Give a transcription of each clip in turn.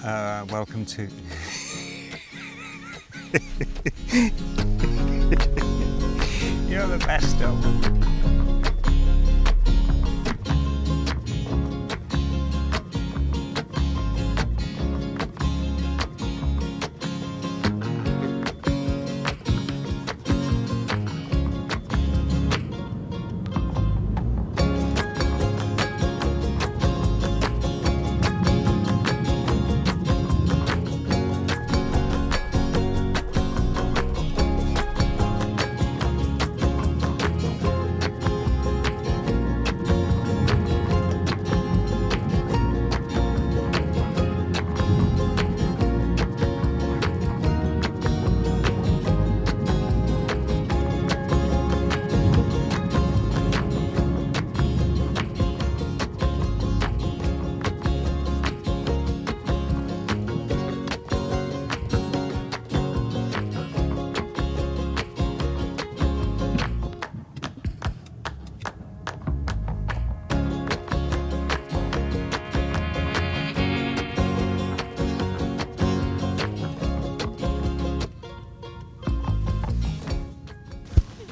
Welcome to... You're the best of them.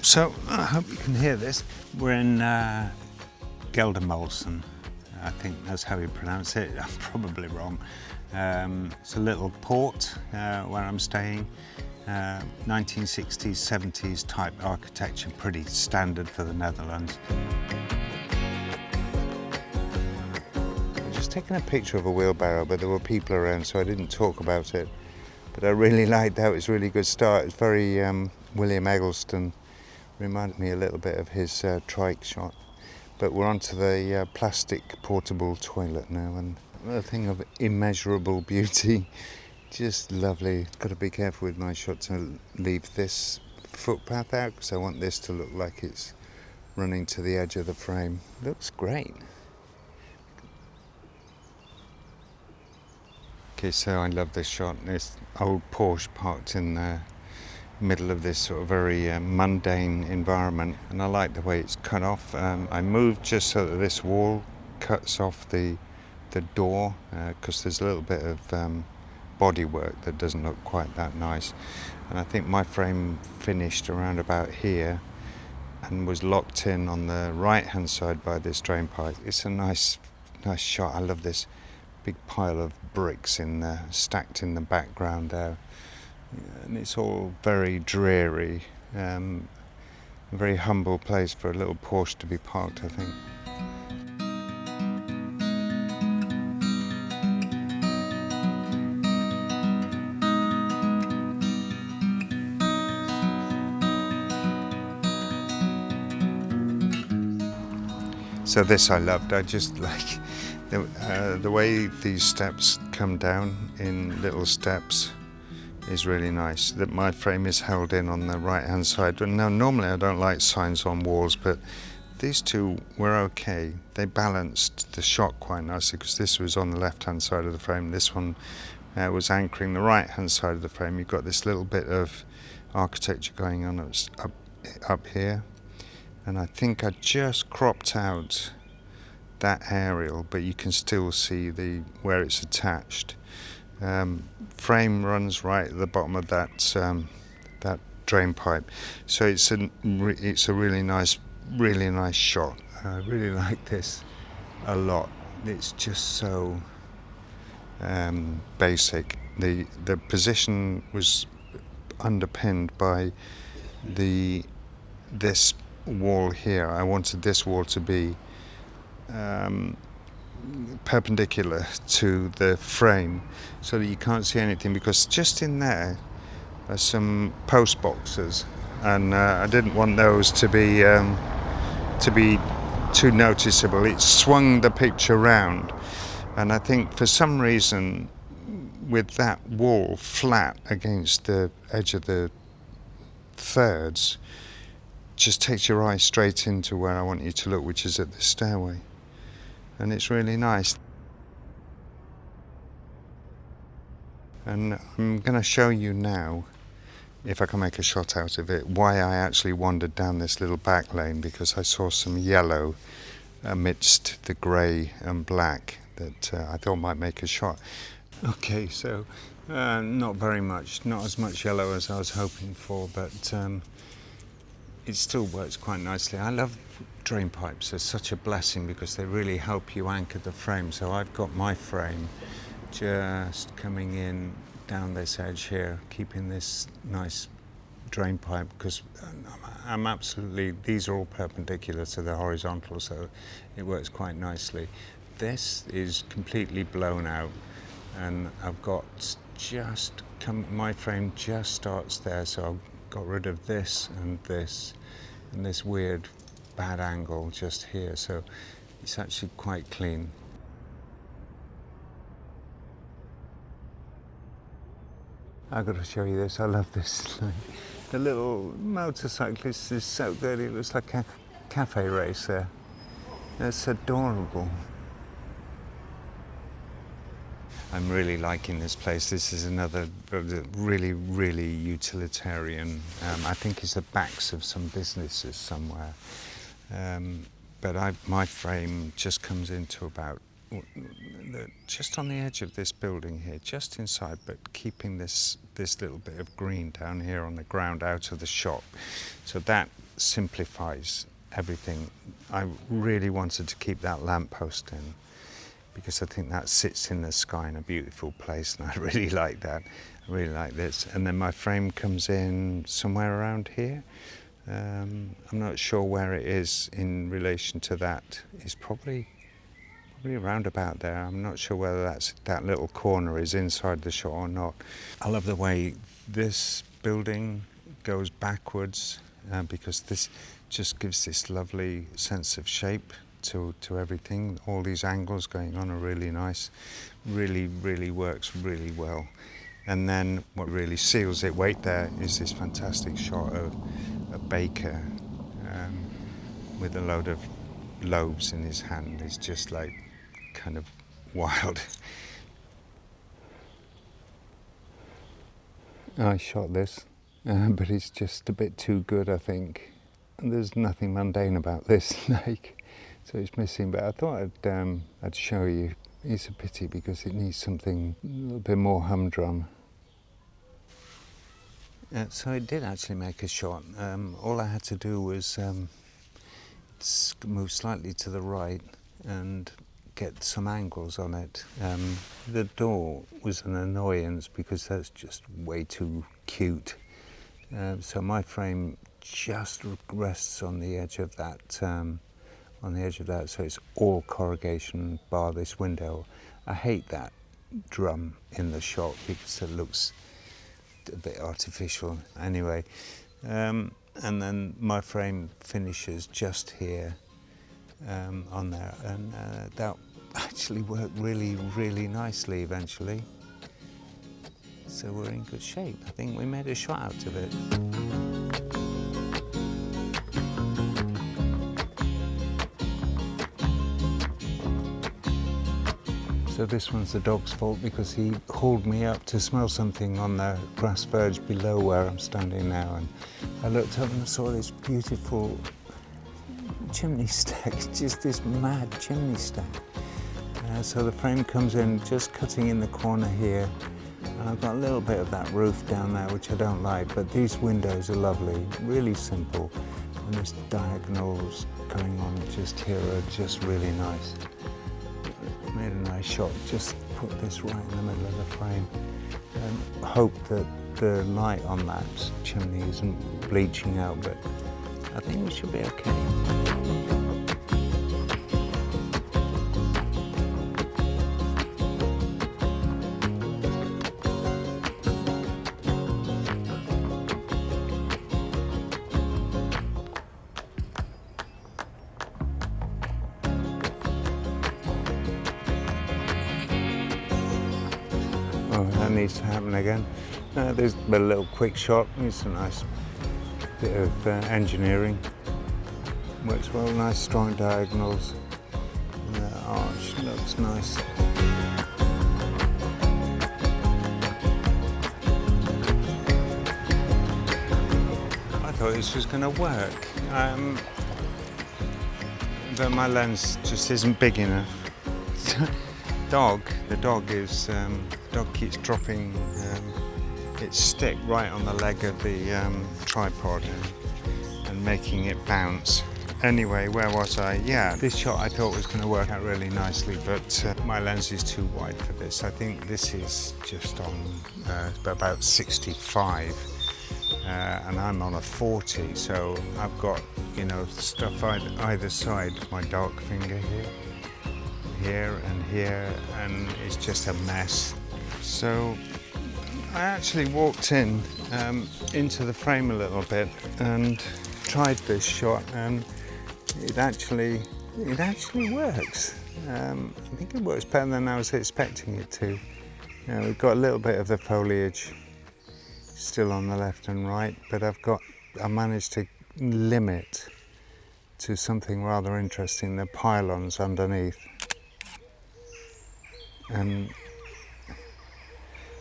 So, I hope you can hear this. We're in Geldermalson. I think that's how you pronounce it. I'm probably wrong. It's a little port where I'm staying. 1960s, 70s type architecture, pretty standard for the Netherlands. I'm just taking a picture of a wheelbarrow, but there were people around, so I didn't talk about it. But I really liked that. It was a really good start. It's very William Eggleston. Reminded me a little bit of his trike shot. But we're onto the plastic portable toilet now, and a thing of immeasurable beauty. Just lovely. Got to be careful with my shot to leave this footpath out, because I want this to look like it's running to the edge of the frame. Looks great. Okay, so I love this shot. This old Porsche parked in the middle of this sort of very mundane environment, and I like the way it's cut off. I moved just so that this wall cuts off the door, because there's a little bit of bodywork that doesn't look quite that nice, and I think my frame finished around about here and was locked in on the right hand side by this drain pipe. It's a nice shot. I love this big pile of bricks stacked in the background there. And it's all very dreary, a very humble place for a little Porsche to be parked, I think. So this I loved. I just like the way these steps come down in little steps. Is really nice. That my frame is held in on the right hand side. Now normally I don't like signs on walls, but these two were okay. They balanced the shot quite nicely, because this was on the left hand side of the frame, this one was anchoring the right hand side of the frame. You've got this little bit of architecture going on up here, and I think I just cropped out that aerial, but you can still see where it's attached. Frame runs right at the bottom of that drain pipe, so it's a really nice shot. I really like this a lot. It's just so basic. The position was underpinned by this wall here. I wanted this wall to be perpendicular to the frame, so that you can't see anything, because just in there are some post boxes, and I didn't want those to be too noticeable. It swung the picture round, and I think for some reason, with that wall flat against the edge of the thirds, just takes your eye straight into where I want you to look, which is at the stairway. And it's really nice. And I'm going to show you now, if I can make a shot out of it, why I actually wandered down this little back lane, because I saw some yellow amidst the grey and black that I thought might make a shot. Okay, so not very much, not as much yellow as I was hoping for, but it still works quite nicely. I love drain pipes. They're such a blessing because they really help you anchor the frame. So I've got my frame just coming in down this edge here, keeping this nice drain pipe, because I'm absolutely, these are all perpendicular to the horizontal, so it works quite nicely. This is completely blown out, and I've got my frame just starts there, so I've got rid of this and this weird bad angle just here, so it's actually quite clean. I've got to show you this. I love this. The little motorcyclist is so good. It looks like a cafe racer. It's adorable. I'm really liking this place. This is another really, really utilitarian. I think it's the backs of some businesses somewhere. But my frame just comes into about just on the edge of this building here, just inside, but keeping this little bit of green down here on the ground out of the shop. So that simplifies everything. I really wanted to keep that lamppost in because I think that sits in the sky in a beautiful place, and I really like that. I really like this. And then my frame comes in somewhere around here. I'm not sure where it is in relation to that. It's probably around about there. I'm not sure whether that little corner is inside the shot or not. I love the way this building goes backwards because this just gives this lovely sense of shape to everything. All these angles going on are really nice. Really, really works really well. And then what really seals it weight there is this fantastic shot of a baker with a load of loaves in his hand. It's just like kind of wild. I shot this, but it's just a bit too good, I think. And there's nothing mundane about this snake, so it's missing. But I thought I'd show you. It's a pity because it needs something a little bit more humdrum. So it did actually make a shot. All I had to do was move slightly to the right and get some angles on it. The door was an annoyance because that's just way too cute. So my frame just rests on the edge of that. So it's all corrugation bar this window. I hate that drum in the shot because it looks a bit artificial. Anyway, and then my frame finishes just here on there, and that actually worked really, really nicely eventually. So we're in good shape. I think we made a shot out of it. So this one's the dog's fault because he hauled me up to smell something on the grass verge below where I'm standing now, and I looked up and saw this beautiful chimney stack, just this mad chimney stack. So the frame comes in just cutting in the corner here. And I've got a little bit of that roof down there which I don't like, but these windows are lovely, really simple, and this diagonals going on just here are just really nice. Made a nice shot, just put this right in the middle of the frame and hope that the light on that chimney isn't bleaching out, but I think we should be okay. Oh, that needs to happen again. There's a little quick shot. It's a nice bit of engineering. Works well, nice strong diagonals. And the arch looks nice. I thought this was going to work. But my lens just isn't big enough. The dog is Dog keeps dropping its stick right on the leg of the tripod and making it bounce. Anyway, where was I? Yeah, this shot I thought was going to work out really nicely, but my lens is too wide for this. I think this is just on about 65, and I'm on a 40, so I've got, you know, stuff either side of my dark finger here and here, and it's just a mess. So I actually walked into the frame a little bit and tried this shot, and it actually works. I think it works better than I was expecting it to. We've got a little bit of the foliage still on the left and right, but I managed to limit to something rather interesting, the pylons underneath. And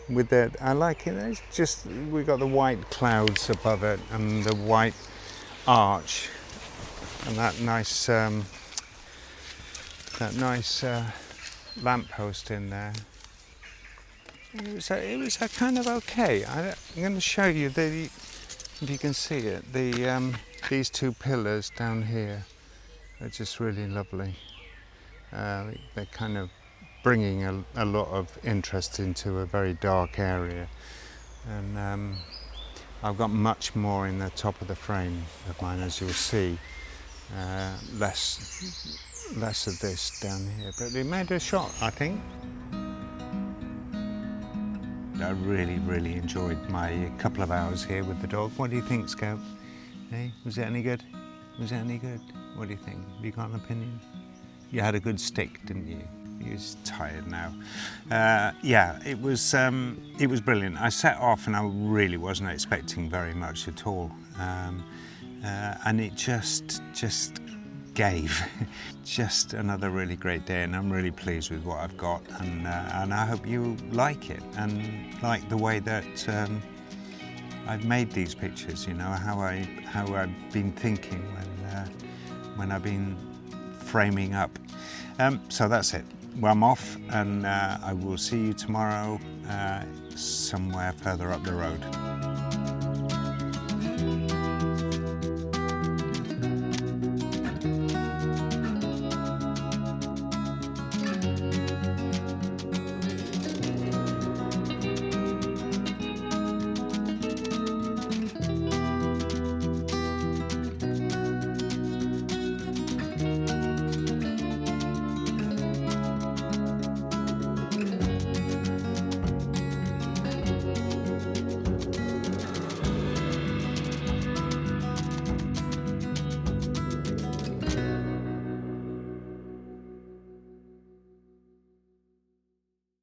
with that, I like it. It's just, we got the white clouds above it and the white arch and that nice lamppost in there. It was a kind of okay. I'm going to show you if you can see it. These two pillars down here are just really lovely. They're kind of bringing a lot of interest into a very dark area, and I've got much more in the top of the frame of mine, as you'll see. Less of this down here, but it made a shot, I think. I really enjoyed my couple of hours here with the dog. What do you think, Scout? Hey, was it any good? Was it any good? What do you think? Have you got an opinion? You had a good stick, didn't you? He's tired now. Yeah, it was brilliant. I set off and I really wasn't expecting very much at all, and it just gave. Just another really great day, and I'm really pleased with what I've got, and I hope you like it and like the way that I've made these pictures. You know how I've been thinking when I've been framing up. So that's it. Well, I'm off, and I will see you tomorrow somewhere further up the road.